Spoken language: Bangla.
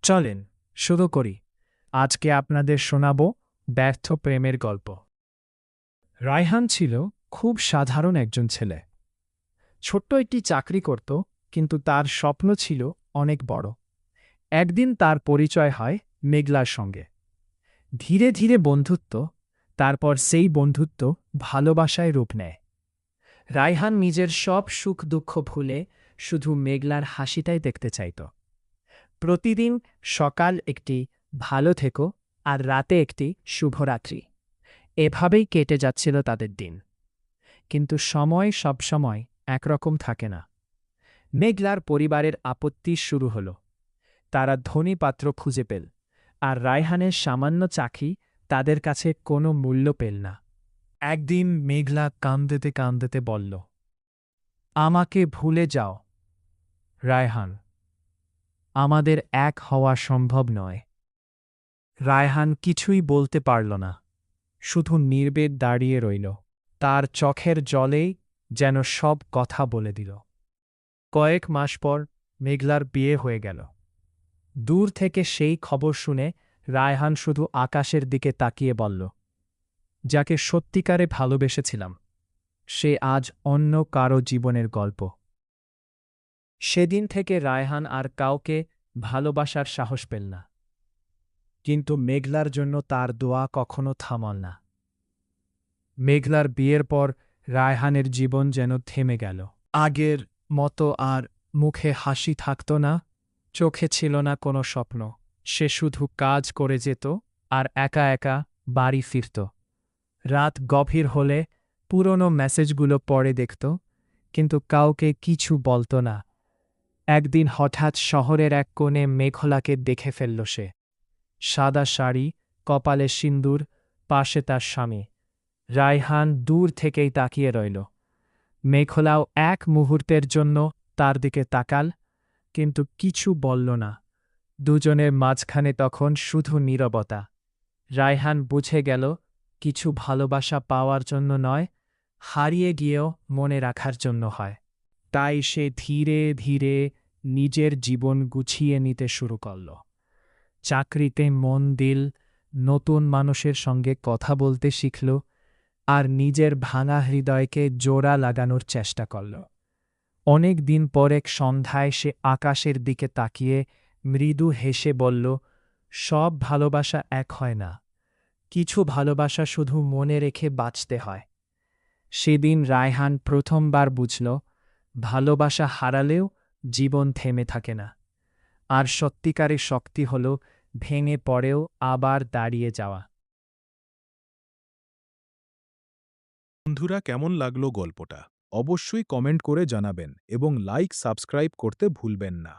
চলেন শুরু করি। আজকে আপনাদের শোনাব ব্যর্থ প্রেমের গল্প। রায়হান ছিল খুব সাধারণ একজন ছেলে। ছোট্ট একটি চাকরি করত, কিন্তু তার স্বপ্ন ছিল অনেক বড়। একদিন তার পরিচয় হয় মেঘলার সঙ্গে। ধীরে ধীরে বন্ধুত্ব, তারপর সেই বন্ধুত্ব ভালোবাসায় রূপ নেয়। রায়হান নিজের সব সুখ দুঃখ ভুলে শুধু মেঘলার হাসিটাই দেখতে চাইত। প্রতিদিন সকাল একটি ভালো থেকো আর রাতে একটি শুভরাত্রি, এভাবেই কেটে যাচ্ছিল তাদের দিন। কিন্তু সময় সবসময় একরকম থাকে না। মেঘলার পরিবারের আপত্তি শুরু হল। তারা ধনী পাত্র খুঁজে পেল, আর রায়হানের সামান্য চাকরি তাদের কাছে কোনো মূল্য পেল না। একদিন মেঘলা কাঁদতে কাঁদতে বলল, আমাকে ভুলে যাও রায়হান, আমাদের এক হওয়া সম্ভব নয়। রায়হান কিছুই বলতে পারল না, শুধু নির্বেদ দাঁড়িয়ে রইল। তার চোখের জলেই যেন সব কথা বলে দিল। কয়েক মাস পর মেঘলার বিয়ে হয়ে গেল। দূর থেকে সেই খবর শুনে রায়হান শুধু আকাশের দিকে তাকিয়ে বলল, যাকে সত্যিকারে ভালোবেসেছিলাম সে আজ অন্য কারো জীবনের গল্প। সেদিন থেকে রায়হান আর কাউকে ভালোবাসার সাহস পেল না। কিন্তু মেঘলার জন্য তার দোয়া কখনো থামল না। মেঘলার বিয়ের পর রায়হানের জীবন যেন থেমে গেল। আগের মতো আর মুখে হাসি থাকত না, চোখে ছিল না কোনো স্বপ্ন। সে শুধু কাজ করে যেত আর একা একা বাড়ি ফিরত। রাত গভীর হলে পুরনো মেসেজগুলো পড়ে দেখত, কিন্তু কাউকে কিছু বলত না। একদিন হঠাৎ শহরের এক কোণে মেঘলাকে দেখে ফেলল সে। সাদা শাড়ি, কপালে সিন্দুর, পাশে তার স্বামী। রায়হান দূর থেকেই তাকিয়ে রইল। মেঘলাও এক মুহূর্তের জন্য তার দিকে তাকাল, কিন্তু কিছু বলল না। দুজনের মাঝখানে তখন শুধু নীরবতা। রায়হান বুঝে গেল, কিছু ভালোবাসা পাওয়ার জন্য নয়, হারিয়ে গিয়েও মনে রাখার জন্য হয়। তাই সে ধীরে ধীরে নিজের জীবন গুছিয়ে নিতে শুরু করল। চাকরিতে মন দিল, নতুন মানুষের সঙ্গে কথা বলতে শিখল, আর নিজের ভাঙা হৃদয়কে জোড়া লাগানোর চেষ্টা করল। অনেক দিন পর এক সন্ধ্যায় সে আকাশের দিকে তাকিয়ে মৃদু হেসে বলল, সব ভালোবাসা এক হয় না, কিছু ভালোবাসা শুধু মনে রেখে বাঁচতে হয়। সেদিন রায়হান প্রথমবার বুঝল, ভালোবাসা হারালেও জীবন থেমে থাকে না। আর সত্যিকারের শক্তি হল ভেঙে পড়েও আবার দাঁড়িয়ে যাওয়া। বন্ধুরা, কেমন লাগলো গল্পটা? অবশ্যই কমেন্ট করে জানাবেন এবং লাইক সাবস্ক্রাইব করতে ভুলবেন না।